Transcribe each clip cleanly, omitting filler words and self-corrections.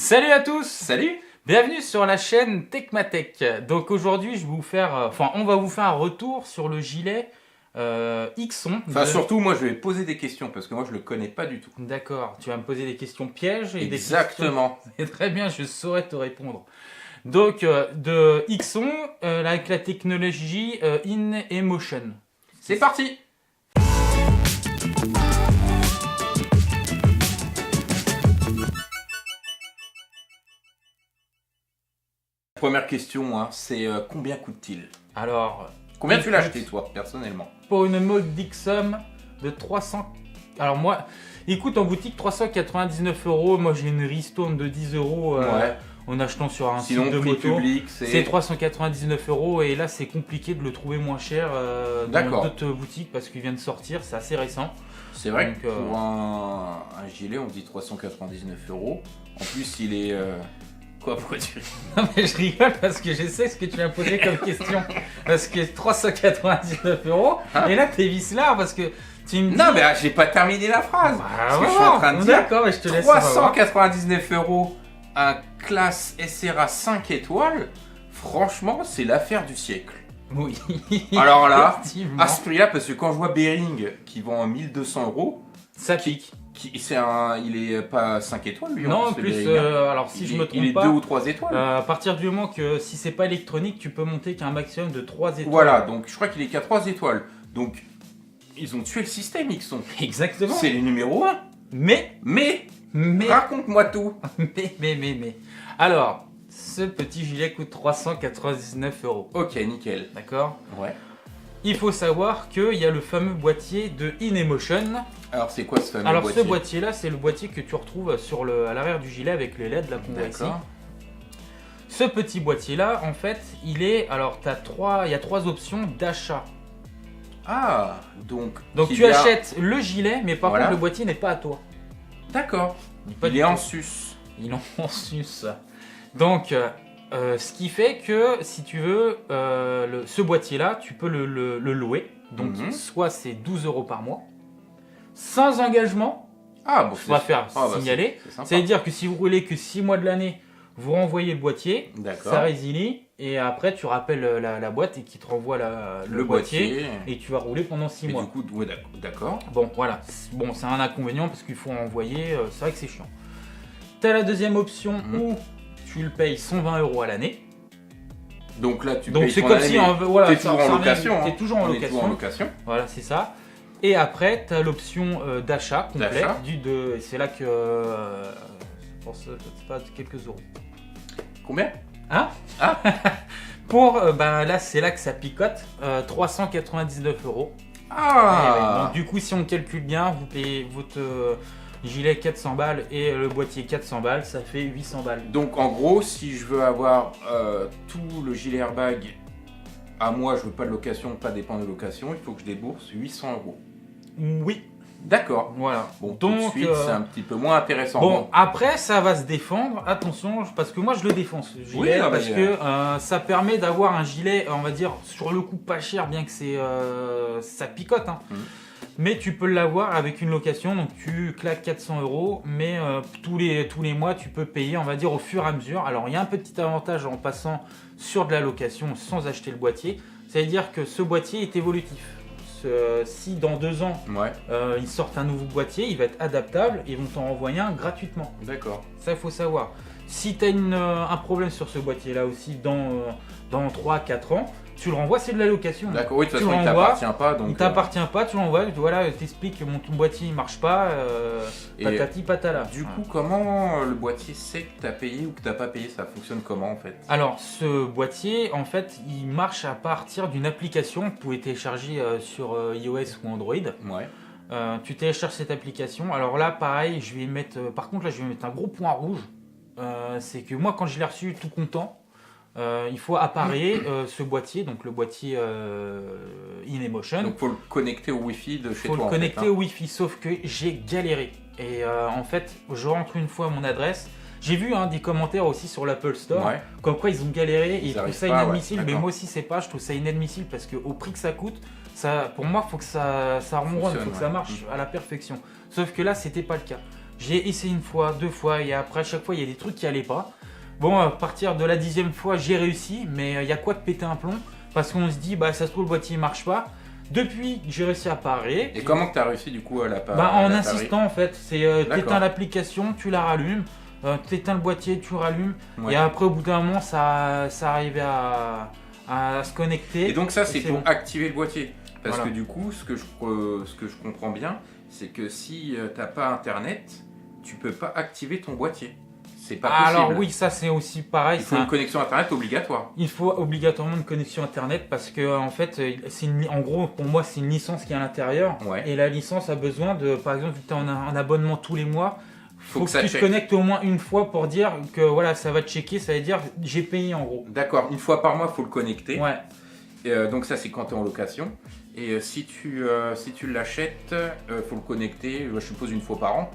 Salut à tous! Salut! Bienvenue sur la chaîne Tecmatec. Donc aujourd'hui, on va vous faire un retour sur le gilet Xon. Surtout, moi, je vais poser des questions parce que moi, je le connais pas du tout. D'accord, tu vas me poser des questions pièges et Exactement. des questions... Très bien, je saurais te répondre. Donc, de Xon avec la technologie In-Emotion. C'est parti! Première question, hein, c'est combien coûte-t-il? Alors, combien tu l'as acheté, toi, personnellement? Pour une modique somme de 300... Alors moi, il coûte en boutique 399 €. Moi, j'ai une ristourne de 10 € en achetant sur un site de moto. C'est 399 € et là, c'est compliqué de le trouver moins cher dans d'autres boutiques parce qu'il vient de sortir. C'est assez récent. C'est vrai que pour un gilet, on dit 399 €. En plus, il est... Pourquoi tu ris? Non mais je rigole parce que je sais ce que tu vas me poser comme question. Parce que 399 € et là t'es vicelard parce que tu me dis... Non mais j'ai pas terminé la phrase. Parce que je suis en train de dire d'accord, mais je te laisse 399 €, un classe SRA 5 étoiles, franchement c'est l'affaire du siècle. Oui. Alors là, à ce prix là, parce que quand je vois Bering qui vend 1200 €, ça pique. Il est pas 5 étoiles lui. Non, en plus, alors si je me trompe pas, il est 2 ou 3 étoiles. À partir du moment que si c'est pas électronique, tu peux monter qu'un maximum de 3 étoiles. Voilà, donc je crois qu'il est qu'à 3 étoiles. Donc ils ont tué le système, Xon. Exactement. C'est les numéros 1. Mais raconte-moi tout. Mais. Alors, ce petit gilet coûte 399 €. Ok, nickel. D'accord. Ouais. Il faut savoir qu'il y a le fameux boîtier de In-Emotion. Alors c'est quoi ce fameux boîtier? Alors ce boîtier là, c'est le boîtier que tu retrouves à l'arrière du gilet avec les LED là qu'on voit ici. Ce petit boîtier là, en fait, il est... Alors il y a 3 options d'achat. Ah, donc tu achètes le gilet, mais par contre le boîtier n'est pas à toi. D'accord. Il est en sus. Il est en sus. Donc... ce qui fait que si tu veux ce boîtier là tu peux le louer, donc soit c'est 12 € par mois sans engagement. Je vais faire signaler, c'est à dire que si vous roulez que 6 mois de l'année, vous renvoyez le boîtier, ça résilie et après tu rappelles la boîte et qui te renvoie le boîtier et tu vas rouler pendant 6 mois. Du coup, d'accord. Bon voilà, c'est un inconvénient parce qu'il faut envoyer, c'est vrai que c'est chiant. Tu as la deuxième option où tu le payes 120 € à l'année. Donc là, tu payes c'est comme si t'es toujours en location. T'es toujours en location. Voilà, c'est ça. Et après, tu as l'option d'achat complet. C'est là que je pense c'est pas quelques euros. Combien? Hein? Ah là, c'est là que ça picote. 399 €. Ah. Donc du coup, si on calcule bien, vous payez votre gilet 400 balles et le boîtier 400 balles, ça fait 800 balles. Donc en gros, si je veux avoir tout le gilet airbag à moi, je veux pas de location, pas dépendre de location, il faut que je débourse 800 €. Oui. D'accord. Voilà. Bon, donc, tout de suite, c'est un petit peu moins intéressant. Bon, après, ça va se défendre. Attention, parce que moi, je le défends, ce gilet. Parce que ça permet d'avoir un gilet, on va dire, sur le coup, pas cher, bien que ça picote. Hein. Mais tu peux l'avoir avec une location, donc tu claques 400 €, mais tous les mois, tu peux payer, on va dire, au fur et à mesure. Alors, il y a un petit avantage en passant sur de la location sans acheter le boîtier. C'est-à-dire que ce boîtier est évolutif. Si dans 2 ans, ils sortent un nouveau boîtier, il va être adaptable et ils vont t'en renvoyer un gratuitement. D'accord. Ça, il faut savoir. Si tu as un problème sur ce boîtier-là aussi dans 3-4 ans, tu le renvoies, c'est de la location. D'accord, oui, de toute façon, il t'appartient pas. Donc, il t'appartient pas, tu l'envoies, voilà, t'expliques que ton boîtier il marche pas, patati patala. Du coup, comment le boîtier sait que tu as payé ou que tu n'as pas payé? Ça fonctionne comment en fait? Alors, ce boîtier, en fait, il marche à partir d'une application que vous pouvez télécharger sur iOS ou Android. Ouais. Tu télécharges cette application. Alors là, pareil, je vais mettre un gros point rouge. C'est que moi, quand je l'ai reçu tout content, il faut appareiller ce boîtier, donc le boîtier In-Emotion. Donc il faut le connecter au Wi-Fi de chez toi. Il faut le connecter au Wi-Fi, sauf que j'ai galéré. Et en fait, je rentre une fois à mon adresse. J'ai vu des commentaires aussi sur l'Apple Store, comme quoi ils ont galéré et ils trouvent ça inadmissible. Mais moi aussi, je trouve ça inadmissible parce qu'au prix que ça coûte, pour moi, il faut que ça ronronne, il faut que ça marche à la perfection. Sauf que là, c'était pas le cas. J'ai essayé une fois, 2 fois, et après, à chaque fois, il y a des trucs qui allaient pas. Bon, à partir de la 10e fois, j'ai réussi, mais il y a quoi de péter un plomb? Parce qu'on se dit, bah ça se trouve, le boîtier marche pas. Depuis, j'ai réussi à parer. Et comment tu as réussi du coup à la parer? En insistant en fait. C'est t'éteins l'application, tu la rallumes. T'éteins le boîtier, tu rallumes. Ouais. Et après, au bout d'un moment, ça arrivait à se connecter. Et donc ça, c'est pour bon. activer le boîtier. Parce Voilà. que du coup, ce que je comprends bien, c'est que si t'as pas Internet, tu peux pas activer ton boîtier. C'est pas possible. Alors oui, ça c'est aussi pareil. Il faut une connexion Internet obligatoire. Il faut obligatoirement une connexion Internet parce que en fait, en gros, pour moi, c'est une licence qui est à l'intérieur. Ouais. Et la licence a besoin de, par exemple, tu as un abonnement tous les mois. Faut que tu te check. connectes au moins une fois pour dire que voilà, ça va te checker, ça veut dire j'ai payé en gros. D'accord, une fois par mois, il faut le connecter. Ouais. Et, donc ça, c'est quand tu es en location. Et si tu l'achètes, faut le connecter, je suppose, une fois par an.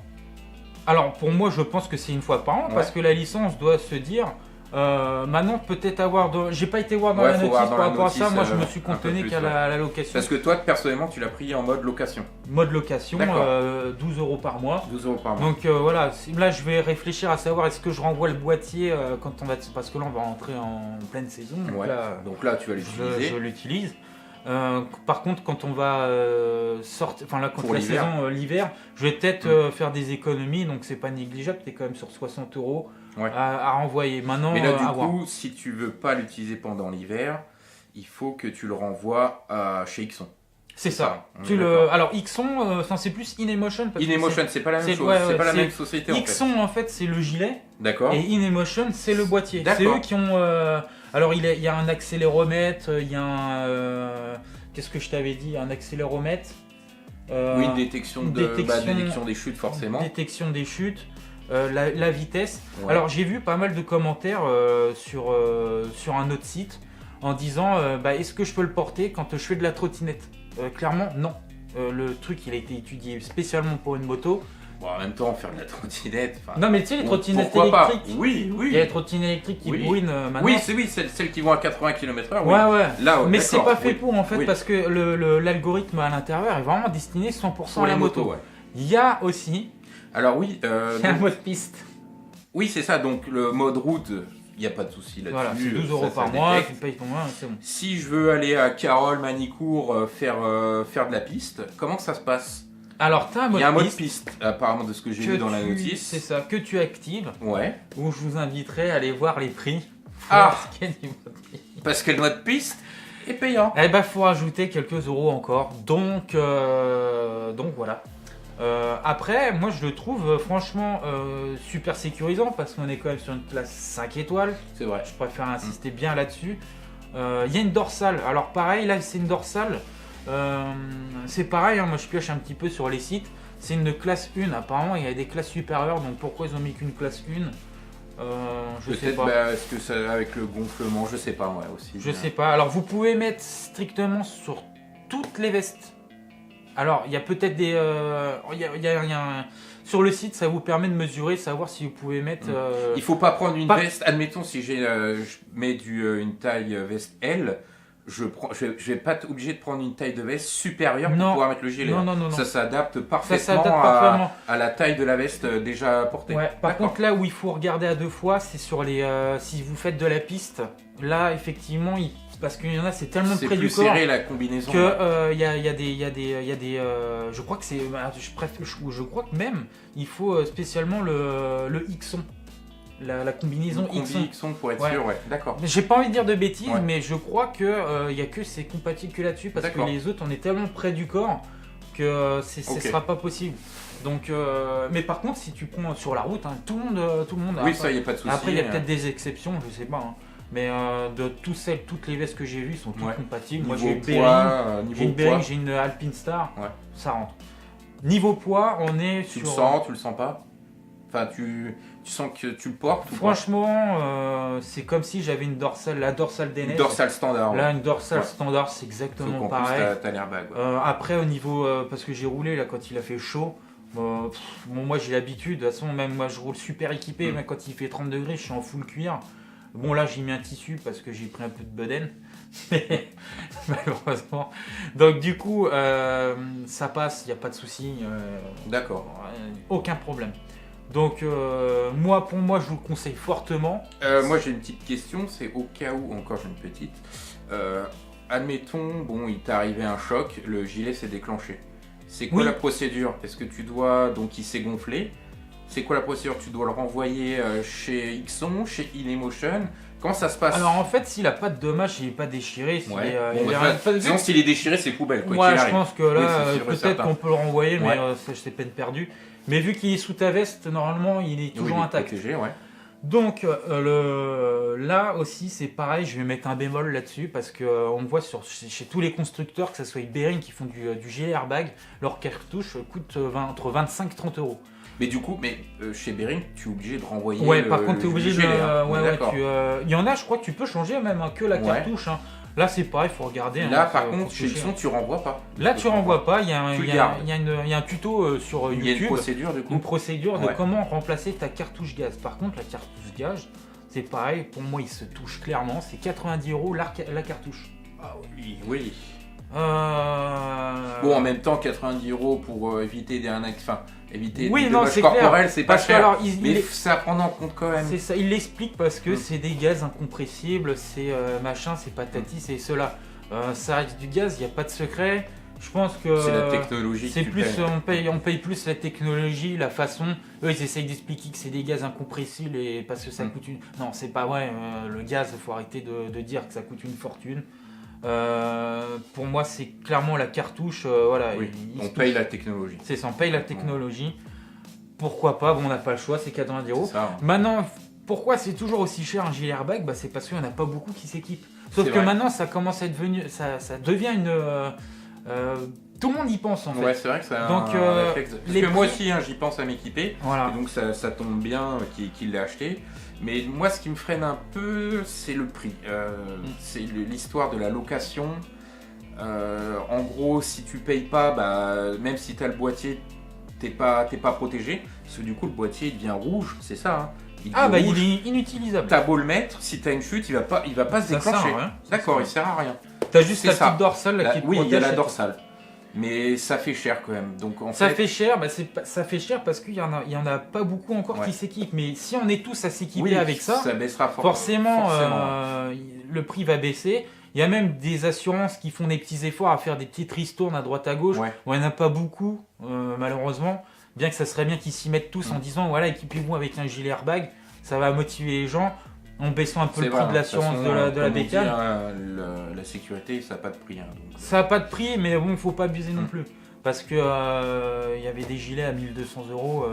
Alors pour moi, je pense que c'est une fois par an parce que la licence doit se dire. Maintenant, peut-être avoir. J'ai pas été voir dans la notice par rapport à ça. Moi, je me suis cantonné qu'à la location. Parce que toi, personnellement, tu l'as pris en mode location. Mode location, 12 € par mois. 12 € par mois. Donc voilà, là, je vais réfléchir à savoir est-ce que je renvoie le boîtier quand on va. Parce que là, on va rentrer en pleine saison. Donc là, tu vas l'utiliser. Je l'utilise. Par contre, quand on va sortir, enfin là, quand pour la l'hiver. saison l'hiver, je vais peut-être faire des économies, donc c'est pas négligeable. T'es quand même sur 60 € à renvoyer. Maintenant, mais là, du coup, si tu veux pas l'utiliser pendant l'hiver, il faut que tu le renvoies chez Ixon. C'est ça. Alors Ixon, c'est plus InEmotion. InEmotion, c'est pas la même chose. C'est pas la même société. Ixon, en fait, c'est le gilet. D'accord. Et InEmotion, c'est le boîtier. C'est eux qui ont. Alors, il y a un accéléromètre, il y a un. Qu'est-ce que je t'avais dit? Un accéléromètre. Oui, une détection des chutes, forcément. Détection des chutes. La vitesse. Ouais. Alors, j'ai vu pas mal de commentaires sur un autre site en disant est-ce que je peux le porter quand je fais de la trottinette? Clairement, non. Le truc, il a été étudié spécialement pour une moto. Bon, en même temps, faire de la trottinette. Non, mais tu sais, les trottinettes électriques. électriques. Oui. Il y a les trottinettes électriques qui bruinent maintenant. Oui, celles qui vont à 80 km/h. Oui. Ouais. Là, mais c'est pas fait pour en fait parce que l'algorithme à l'intérieur est vraiment destiné 100% à la moto. Il y a aussi. Alors oui. Il y a un mode piste. Oui, c'est ça. Donc le mode route. Il n'y a pas de souci là-dessus. Voilà, c'est 12 € par mois, tu payes ton mois, c'est bon. Si je veux aller à Carole, Manicourt, faire de la piste, comment ça se passe? Alors, il y a un mode piste, apparemment, de ce que j'ai vu dans la notice. C'est ça, que tu actives. Ouais. Où je vous inviterai à aller voir les prix. Parce que le mode piste est payant. Eh ben, faut rajouter quelques euros encore. Donc voilà. Après, moi je le trouve franchement super sécurisant parce qu'on est quand même sur une classe 5 étoiles. C'est vrai. Je préfère insister bien là-dessus. Il y a une dorsale. Alors pareil, là c'est une dorsale. C'est pareil, moi je pioche un petit peu sur les sites. C'est une classe 1. Apparemment, il y a des classes supérieures. Donc pourquoi ils ont mis qu'une classe 1 je sais pas. Est-ce que ça avec le gonflement, je sais pas moi aussi. Je sais pas. Alors vous pouvez mettre strictement sur toutes les vestes. Alors, il y a peut-être des... sur le site, ça vous permet de mesurer, savoir si vous pouvez mettre... Il faut pas prendre une veste... Admettons, si je mets une taille veste L, je vais pas être obligé de prendre une taille de veste supérieure pour pouvoir mettre le gilet. Non. Ça s'adapte parfaitement à la taille de la veste déjà portée. Ouais. Par contre, là où il faut regarder à deux fois, c'est sur les... si vous faites de la piste, là, effectivement, parce qu'il y en a, c'est tellement près du corps. C'est plus serré la combinaison. Que il y a des je crois que c'est, je crois que même il faut spécialement le Ixon, la combinaison Ixon pour être sûr, ouais. D'accord. J'ai pas envie de dire de bêtises, mais je crois que il y a que c'est compatible que là-dessus parce que les autres, on est tellement près du corps que ce sera pas possible. Donc, mais par contre, si tu prends sur la route, tout le monde. Oui, ça y a pas de souci. Après, il y a peut-être des exceptions, je sais pas. Mais de toutes les vestes que j'ai vues sont toutes compatibles. Moi j'ai une Bering, j'ai une Alpine Star, ça rentre. Niveau poids, on est sur... Tu le sens pas? Enfin, tu sens que tu le portes? Franchement, c'est comme si j'avais une dorsale, la dorsale d'NS. Une dorsale standard. Là, une dorsale standard, c'est exactement pareil. T'as l'airbag. Après, au niveau, parce que j'ai roulé là quand il a fait chaud. Moi j'ai l'habitude, de toute façon, même moi je roule super équipé, même quand il fait 30 degrés, je suis en full cuir. Bon là j'ai mis un tissu parce que j'ai pris un peu de bedaine, mais malheureusement. Donc du coup ça passe, il n'y a pas de souci. D'accord. Aucun problème. Donc pour moi, je vous le conseille fortement. Moi, j'ai une petite question, c'est au cas où, encore j'ai une petite. Admettons, bon, il t'est arrivé un choc, le gilet s'est déclenché. C'est quoi la procédure? Est-ce que tu dois, donc il s'est gonflé? C'est quoi la procédure? Tu dois le renvoyer chez Ixon, chez Inemotion? Comment ça se passe? Alors en fait, s'il a pas de dommages, s'il n'est pas déchiré, sinon s'il est déchiré, c'est poubelle. Moi, je pense que là, peut-être qu'on peut le renvoyer, mais c'est peine perdue. Mais vu qu'il est sous ta veste, normalement, il est toujours intact. Protégé, ouais. Donc là aussi, c'est pareil, je vais mettre un bémol là-dessus parce qu'on voit chez tous les constructeurs, que ce soit Behring qui font du gilet airbag, leur cartouche coûte entre 25 et 30 euros. Mais du coup, chez Behring, tu es obligé de renvoyer. Ouais, par contre, tu es obligé de. Il y en a, je crois que tu peux changer même que la cartouche. Hein. Là, c'est pareil, il faut regarder. Là, par contre, chez Ixon, tu renvoies pas. Là, tu renvoies pas. Il y a un tuto sur YouTube. Il y a une procédure, du coup. Une procédure de comment remplacer ta cartouche gaz. Par contre, la cartouche gaz, c'est pareil. Pour moi, il se touche clairement. C'est 90 € la cartouche. Ah oui. Bon, en même temps, 90 € pour éviter des arnaques. Enfin, éviter des dommages corporels, c'est pas cher. Alors, mais ça prend en compte quand même. C'est ça, il l'explique parce que c'est des gaz incompressibles, c'est machin, c'est patati, c'est cela. Ça reste du gaz, il n'y a pas de secret. Je pense que c'est la technologie. C'est plus, on paye plus la technologie, la façon. Eux, ils essayent d'expliquer que c'est des gaz incompressibles et parce que ça coûte une. Non, c'est pas vrai. Le gaz, il faut arrêter de dire que ça coûte une fortune. Pour moi, c'est clairement la cartouche. Voilà, oui, on paye la technologie. C'est ça, on paye la technologie. Pourquoi pas? Bon, on n'a pas le choix, c'est 90 €. Ça, hein. Maintenant, pourquoi c'est toujours aussi cher un gilet airbag? C'est parce qu'il n'y en a pas beaucoup qui s'équipent. Sauf que maintenant, ça commence à être ça devient une. Tout le monde y pense en fait. Ouais, c'est vrai que c'est un réflexe. Parce que moi aussi, j'y pense à m'équiper. Voilà. Et donc ça tombe bien qu'il l'ait acheté. Mais moi, ce qui me freine un peu, c'est le prix. C'est l'histoire de la location. En gros, si tu payes pas, même si tu as le boîtier, t'es pas protégé. Parce que du coup, le boîtier il devient rouge, c'est ça. Il est inutilisable. T'as beau le mettre, si t'as une chute, il va pas se déclencher. D'accord, il sert à rien. T'as juste la petite dorsale qui te protège. Oui, il y a la dorsale. Mais ça fait cher quand même. Donc, fait cher, ça fait cher parce qu'il y en a pas beaucoup encore qui s'équipent. Mais si on est tous à s'équiper avec ça baissera forcément. Le prix va baisser. Il y a même des assurances qui font des petits efforts à faire des petites ristournes à droite à gauche. Où il n'y en a pas beaucoup, malheureusement. Bien que ça serait bien qu'ils s'y mettent tous en disant voilà, équipez-vous avec un gilet airbag. Ça va motiver les gens. En baissant un peu le prix de l'assurance de la bécane. La sécurité, ça n'a pas de prix. Donc... Ça n'a pas de prix, mais bon, il ne faut pas abuser non plus. Parce que y avait des gilets à 1200 €.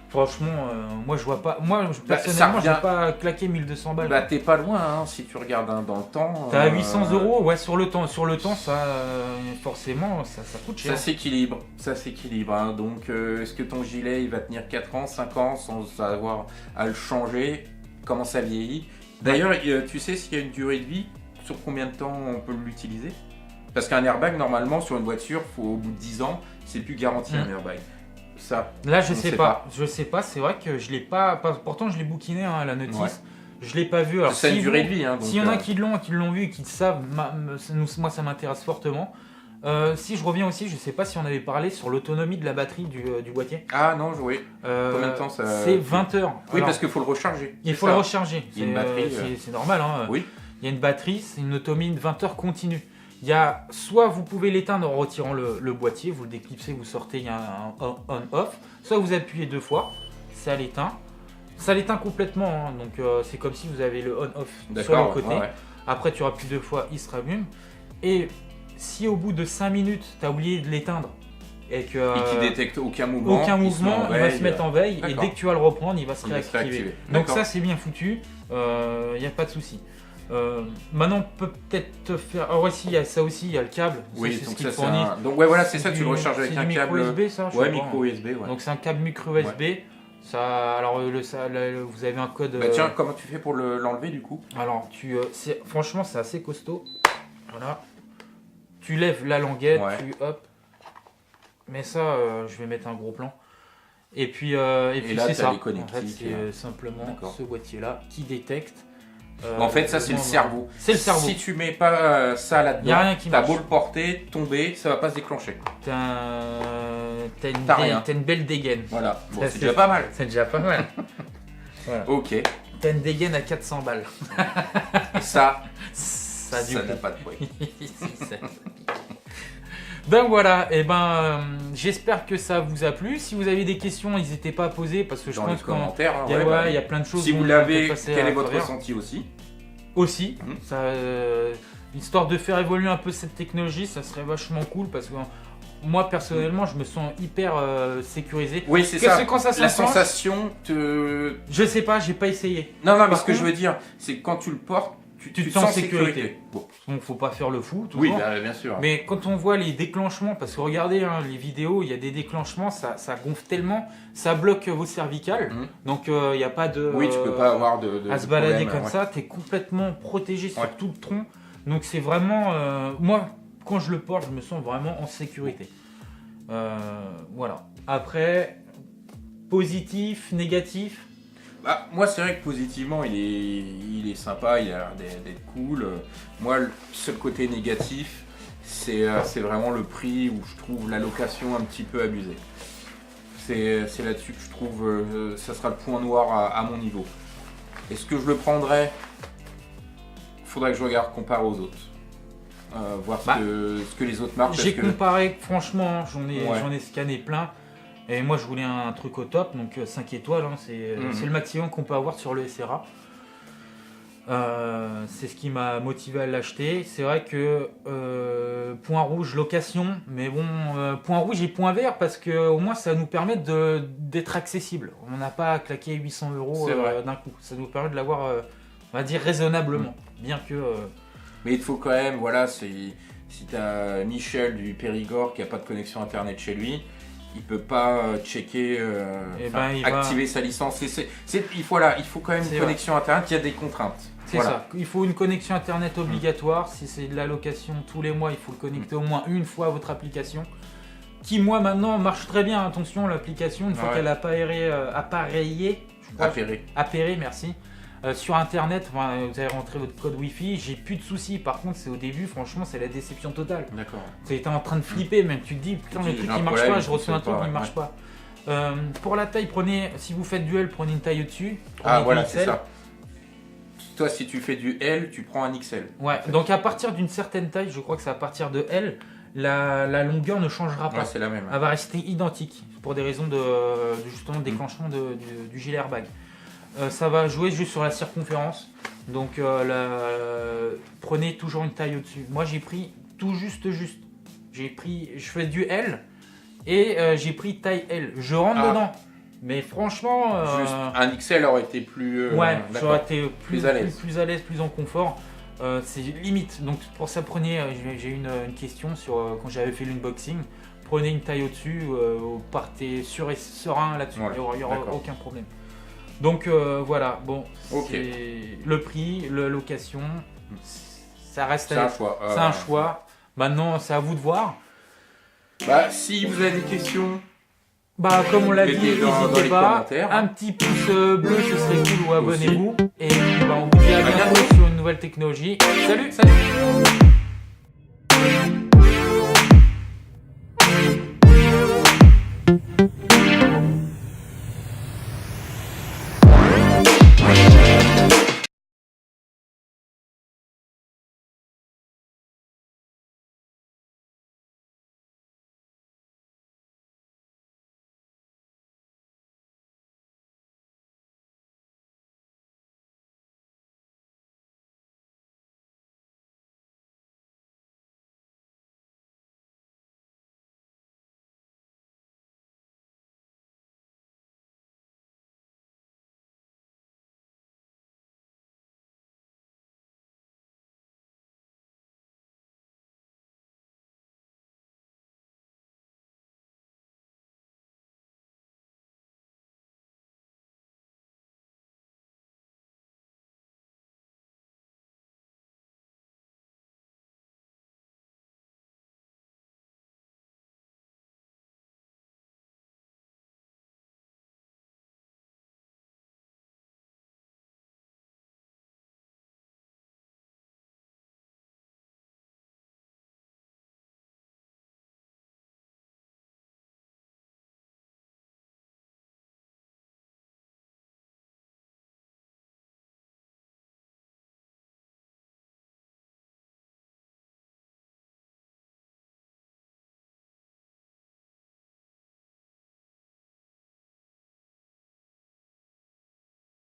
Franchement, moi, je vois pas. Moi, personnellement, je n'ai pas claqué 1200 balles. T'es pas loin, si tu regardes dans le temps. T'as 800 €, ouais, sur le temps. Sur le temps, ça, forcément, ça coûte cher. Ça s'équilibre. Donc, est-ce que ton gilet, il va tenir 4 ans, 5 ans sans avoir à le changer? Comment ça vieillit. D'ailleurs, tu sais s'il y a une durée de vie, sur combien de temps on peut l'utiliser? Parce qu'un airbag, normalement, sur une voiture, au bout de 10 ans, c'est plus garanti un airbag. Ça, là, je sais pas. Je sais pas, c'est vrai que je l'ai pas. Pourtant, je l'ai bouquiné à la notice. Ouais. Je l'ai pas vu. Alors, c'est une durée de vie. S'il y en a qui l'ont vu et qui le savent, moi, ça m'intéresse fortement. Si je reviens aussi, je sais pas si on avait parlé sur l'autonomie de la batterie du boîtier. Ah non, oui. Combien de temps ça? C'est 20 heures. Oui, parce qu'il faut le recharger. Il faut le recharger. Il y a une batterie. C'est normal. Hein. Oui. Il y a une batterie, c'est une autonomie de 20 heures continue. Il y a soit vous pouvez l'éteindre en retirant le boîtier, vous le déclipsez, vous sortez, il y a un on-off. Soit vous appuyez 2 fois, ça l'éteint. Ça l'éteint complètement, hein. Donc c'est comme si vous avez le on-off sur le côté. Ouais. Après tu appuies 2 fois, il se rallume. Et si au bout de 5 minutes, tu as oublié de l'éteindre et qu'il détecte aucun mouvement, il va se mettre en veille et dès que tu vas le reprendre, il va se réactiver. Donc ça, c'est bien foutu, il n'y a pas de souci. Maintenant, on peut peut-être te faire. Alors, ici, il y a ça aussi, il y a le câble. Oui, ça, donc ça, c'est un... Donc, ouais, voilà, c'est ça, tu le recharges avec un câble. Micro USB, ça, micro USB, ouais. Donc, c'est un câble micro USB. Ouais. Ça, alors, vous avez un code. Bah, tiens, comment tu fais pour l'enlever du coup? Alors, franchement, c'est assez costaud. Voilà. Tu lèves la languette, hop. Mais ça, je vais mettre un gros plan. Et puis là, c'est ça. En fait, c'est simplement ce boîtier-là qui détecte. En fait, ça, c'est le cerveau. C'est le cerveau. Si tu mets pas ça là-dedans, t'as beau le porter, tomber, ça va pas se déclencher. t'as une belle dégaine. Voilà, bon, c'est déjà pas mal. C'est déjà pas mal. Voilà. Ok. T'as une dégaine à 400 balles. Et ça n'a pas de bruit. Ben voilà, et j'espère que ça vous a plu. Si vous avez des questions, n'hésitez pas à poser parce que je pense qu'il y a plein de choses. Si vous l'avez, quel est votre ressenti aussi histoire de faire évoluer un peu cette technologie, ça serait vachement cool parce que moi personnellement, je me sens hyper sécurisé. Oui, c'est ça. Quand ça la sensation te. Je sais pas, j'ai pas essayé. Non, mais ce que je veux dire, c'est que quand tu le portes, tu te sens en sécurité. Bon, faut pas faire le fou, toujours. Oui, bien sûr. Mais quand on voit les déclenchements, parce que regardez les vidéos, il y a des déclenchements, ça gonfle tellement, ça bloque vos cervicales. Donc il n'y a pas de. Oui, tu peux pas avoir à se balader comme ça, tu es complètement protégé sur tout le tronc. Donc c'est vraiment. Moi, quand je le porte, je me sens vraiment en sécurité. Voilà. Après, positif, négatif. Moi, c'est vrai que positivement, il est sympa, il a l'air d'être cool. Moi, le seul côté négatif, c'est vraiment le prix où je trouve la location un petit peu abusée. C'est là-dessus que je trouve ça sera le point noir à mon niveau. Est-ce que je le prendrais? Faudrait que je regarde, compare aux autres. Voir ce que les autres marques. J'ai comparé, franchement, j'en ai scanné plein. Et moi je voulais un truc au top, donc 5 étoiles, c'est le maximum qu'on peut avoir sur le SRA. C'est ce qui m'a motivé à l'acheter. C'est vrai que point rouge, location, mais bon, point rouge et point vert parce qu'au moins ça nous permet d'être accessible. On n'a pas à claquer 800 € d'un coup. Ça nous permet de l'avoir, on va dire, raisonnablement. Bien que. Mais il faut quand même, voilà, si tu as Michel du Périgord qui n'a pas de connexion internet chez lui, il peut pas checker, activer sa licence. Il faut quand même une connexion internet, il y a des contraintes. C'est ça, il faut une connexion internet obligatoire. Si c'est de la location tous les mois, il faut le connecter au moins une fois à votre application. Qui, moi, maintenant, marche très bien. Attention, l'application, une fois qu'elle a appairé, merci. Sur internet, vous avez rentré votre code Wi-Fi, j'ai plus de soucis. Par contre, c'est au début, franchement, c'est la déception totale. D'accord. Tu étais en train de flipper, même tu te dis, putain, le truc il marche pas, je reçois un truc qui marche pas. Pour la taille, si vous faites du L, prenez une taille au-dessus. Voilà, c'est ça. Toi, si tu fais du L, tu prends un XL. Ouais, donc à partir d'une certaine taille, je crois que c'est à partir de L, la longueur ne changera pas. C'est la même. Elle va rester identique pour des raisons de justement déclenchement du gilet airbag. Ça va jouer juste sur la circonférence, donc prenez toujours une taille au-dessus. Moi j'ai pris tout juste. Je fais du L et j'ai pris taille L. Je rentre dedans, mais franchement, juste un XL aurait été plus. j'aurais été plus à l'aise, plus en confort. C'est limite. Donc pour ça, j'ai eu une question sur quand j'avais fait l'unboxing. Prenez une taille au-dessus, partez sûr et serein là-dessus. Il n'y aura aucun problème. Donc voilà, bon, c'est le prix, la location, ça reste un choix. C'est un choix. Maintenant, c'est à vous de voir. Si vous avez des questions, comme on l'a dit, n'hésitez pas. Un petit pouce bleu, ce serait cool, ou abonnez-vous. Et on vous dit à bientôt sur une nouvelle technologie. Salut.